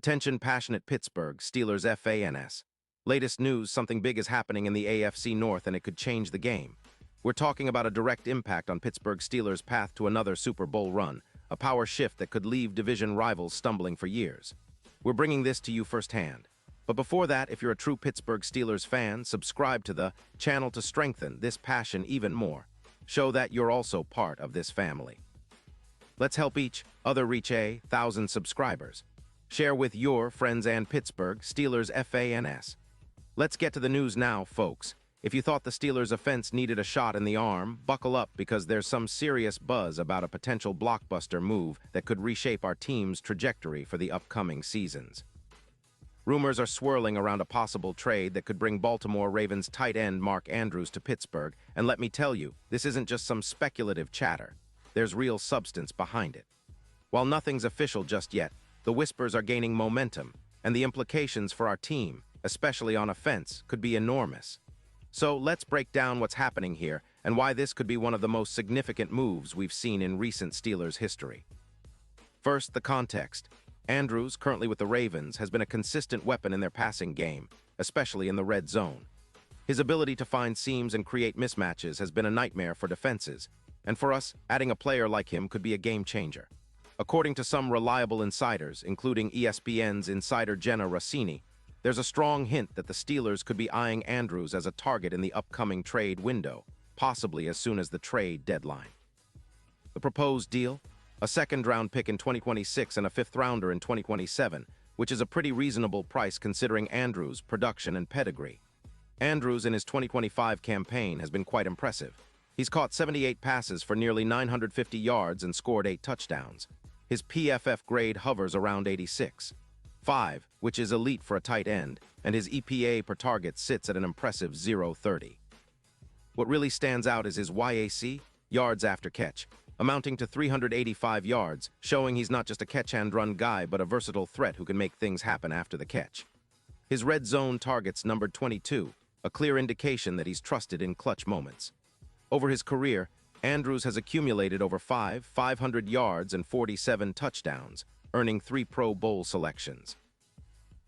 Attention passionate Pittsburgh Steelers fans. Latest news, something big is happening in the AFC North and it could change the game. We're talking about a direct impact on Pittsburgh Steelers' path to another Super Bowl run, a power shift that could leave division rivals stumbling for years. We're bringing this to you firsthand. But before that, if you're a true Pittsburgh Steelers fan, subscribe to the channel to strengthen this passion even more. Show that you're also part of this family. Let's help each other reach 1,000 subscribers. Share with your friends and Pittsburgh Steelers fans. Let's get to the news now, folks. If you thought the Steelers' offense needed a shot in the arm, buckle up because there's some serious buzz about a potential blockbuster move that could reshape our team's trajectory for the upcoming seasons. Rumors are swirling around a possible trade that could bring Baltimore Ravens tight end Mark Andrews to Pittsburgh, and let me tell you, this isn't just some speculative chatter. There's real substance behind it. While nothing's official just yet, the whispers are gaining momentum, and the implications for our team, especially on offense, could be enormous. So let's break down what's happening here and why this could be one of the most significant moves we've seen in recent Steelers history. First, the context. Andrews, currently with the Ravens, has been a consistent weapon in their passing game, especially in the red zone. His ability to find seams and create mismatches has been a nightmare for defenses, and for us, adding a player like him could be a game changer. According to some reliable insiders, including ESPN's insider Jenna Rossini, there's a strong hint that the Steelers could be eyeing Andrews as a target in the upcoming trade window, possibly as soon as the trade deadline. The proposed deal? A second-round pick in 2026 and a fifth-rounder in 2027, which is a pretty reasonable price considering Andrews' production and pedigree. Andrews in his 2025 campaign has been quite impressive. He's caught 78 passes for nearly 950 yards and scored 8 touchdowns. His PFF grade hovers around 86.5, which is elite for a tight end, and his EPA per target sits at an impressive 0.30. What really stands out is his YAC, yards after catch, amounting to 385 yards, showing he's not just a catch-and-run guy but a versatile threat who can make things happen after the catch. His red zone targets numbered 22, a clear indication that he's trusted in clutch moments. Over his career, Andrews has accumulated over 500 yards and 47 touchdowns, earning 3 Pro Bowl selections.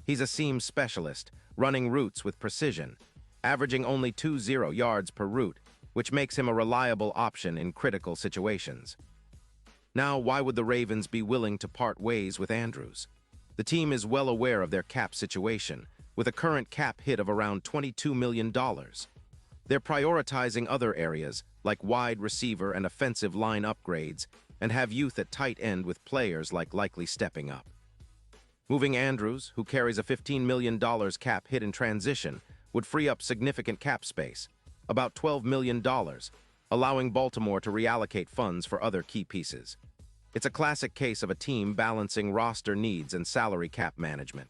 He's a seam specialist, running routes with precision, averaging only 20 yards per route, which makes him a reliable option in critical situations. Now, why would the Ravens be willing to part ways with Andrews? The team is well aware of their cap situation, with a current cap hit of around $22 million. They're prioritizing other areas, like wide receiver and offensive line upgrades, and have youth at tight end with players like likely stepping up. Moving Andrews, who carries a $15 million cap hit in transition, would free up significant cap space, about $12 million, allowing Baltimore to reallocate funds for other key pieces. It's a classic case of a team balancing roster needs and salary cap management.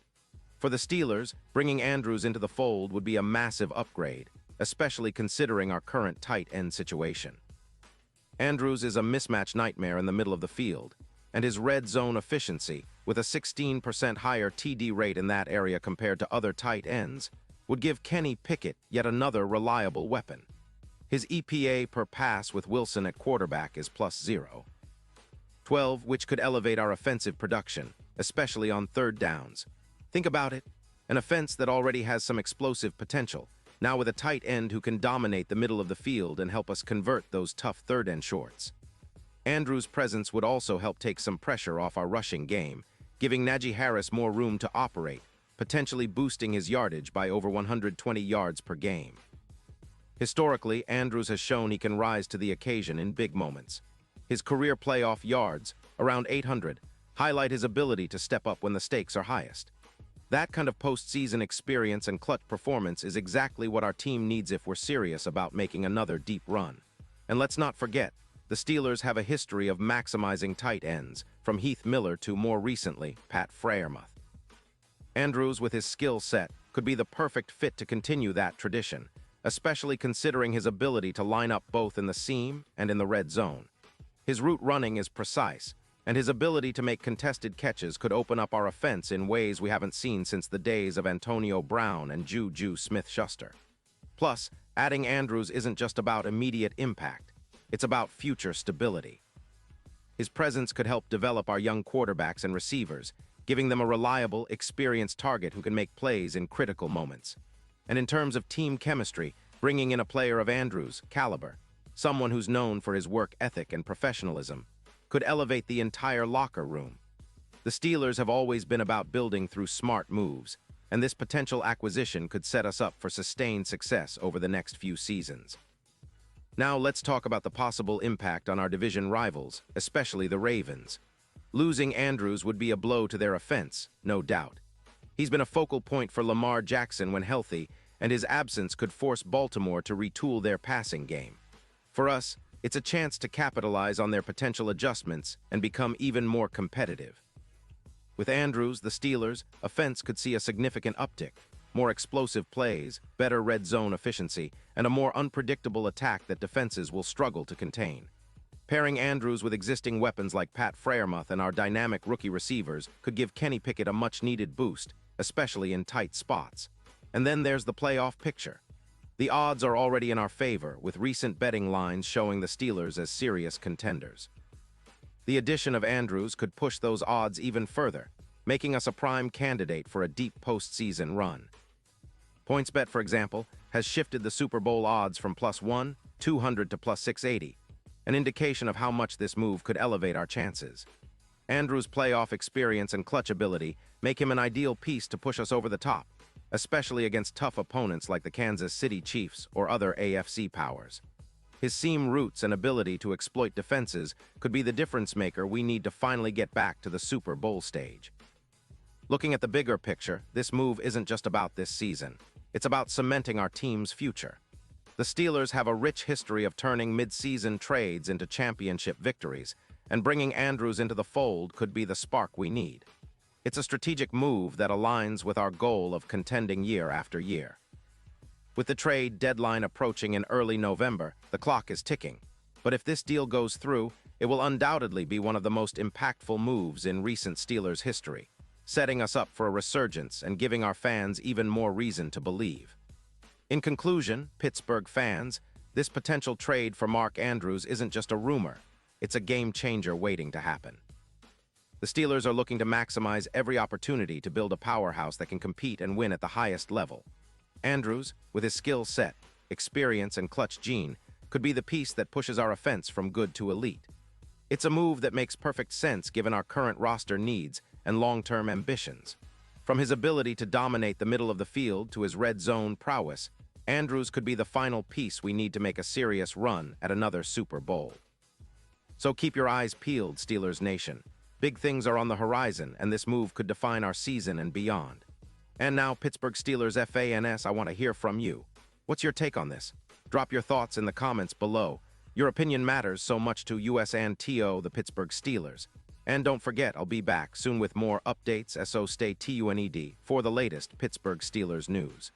For the Steelers, bringing Andrews into the fold would be a massive upgrade, especially considering our current tight end situation. Andrews is a mismatch nightmare in the middle of the field, and his red zone efficiency, with a 16% higher TD rate in that area compared to other tight ends, would give Kenny Pickett yet another reliable weapon. His EPA per pass with Wilson at quarterback is plus 0.12, which could elevate our offensive production, especially on third downs. Think about it, an offense that already has some explosive potential, now with a tight end who can dominate the middle of the field and help us convert those tough third-end shorts. Andrews' presence would also help take some pressure off our rushing game, giving Najee Harris more room to operate, potentially boosting his yardage by over 120 yards per game. Historically, Andrews has shown he can rise to the occasion in big moments. His career playoff yards, around 800, highlight his ability to step up when the stakes are highest. That kind of postseason experience and clutch performance is exactly what our team needs if we're serious about making another deep run. And let's not forget, the Steelers have a history of maximizing tight ends, from Heath Miller to, more recently, Pat Freiermuth. Andrews, with his skill set, could be the perfect fit to continue that tradition, especially considering his ability to line up both in the seam and in the red zone. His route running is precise, and his ability to make contested catches could open up our offense in ways we haven't seen since the days of Antonio Brown and Juju Smith-Schuster. Plus, adding Andrews isn't just about immediate impact, it's about future stability. His presence could help develop our young quarterbacks and receivers, giving them a reliable, experienced target who can make plays in critical moments. And in terms of team chemistry, bringing in a player of Andrews' caliber, someone who's known for his work ethic and professionalism, could elevate the entire locker room. The Steelers have always been about building through smart moves, and this potential acquisition could set us up for sustained success over the next few seasons. Now let's talk about the possible impact on our division rivals, especially the Ravens. Losing Andrews would be a blow to their offense, no doubt. He's been a focal point for Lamar Jackson when healthy, and his absence could force Baltimore to retool their passing game. For us, it's a chance to capitalize on their potential adjustments and become even more competitive. With Andrews, the Steelers' offense could see a significant uptick, more explosive plays, better red zone efficiency, and a more unpredictable attack that defenses will struggle to contain. Pairing Andrews with existing weapons like Pat Freiermuth and our dynamic rookie receivers could give Kenny Pickett a much-needed boost, especially in tight spots. And then there's the playoff picture. The odds are already in our favor, with recent betting lines showing the Steelers as serious contenders. The addition of Andrews could push those odds even further, making us a prime candidate for a deep postseason run. PointsBet, for example, has shifted the Super Bowl odds from +1,200 to +680, an indication of how much this move could elevate our chances. Andrews' playoff experience and clutch ability make him an ideal piece to push us over the top, especially against tough opponents like the Kansas City Chiefs or other AFC powers. His seam routes and ability to exploit defenses could be the difference maker we need to finally get back to the Super Bowl stage. Looking at the bigger picture, this move isn't just about this season. It's about cementing our team's future. The Steelers have a rich history of turning mid-season trades into championship victories, and bringing Andrews into the fold could be the spark we need. It's a strategic move that aligns with our goal of contending year after year. With the trade deadline approaching in early November, the clock is ticking. But if this deal goes through, it will undoubtedly be one of the most impactful moves in recent Steelers history, setting us up for a resurgence and giving our fans even more reason to believe. In conclusion, Pittsburgh fans, this potential trade for Mark Andrews isn't just a rumor, it's a game-changer waiting to happen. The Steelers are looking to maximize every opportunity to build a powerhouse that can compete and win at the highest level. Andrews, with his skill set, experience, and clutch gene, could be the piece that pushes our offense from good to elite. It's a move that makes perfect sense given our current roster needs and long-term ambitions. From his ability to dominate the middle of the field to his red zone prowess, Andrews could be the final piece we need to make a serious run at another Super Bowl. So keep your eyes peeled, Steelers Nation. Big things are on the horizon, and this move could define our season and beyond. And now, Pittsburgh Steelers fans, I want to hear from you. What's your take on this? Drop your thoughts in the comments below. Your opinion matters so much to US and TO, the Pittsburgh Steelers. And don't forget, I'll be back soon with more updates, so stay tuned for the latest Pittsburgh Steelers news.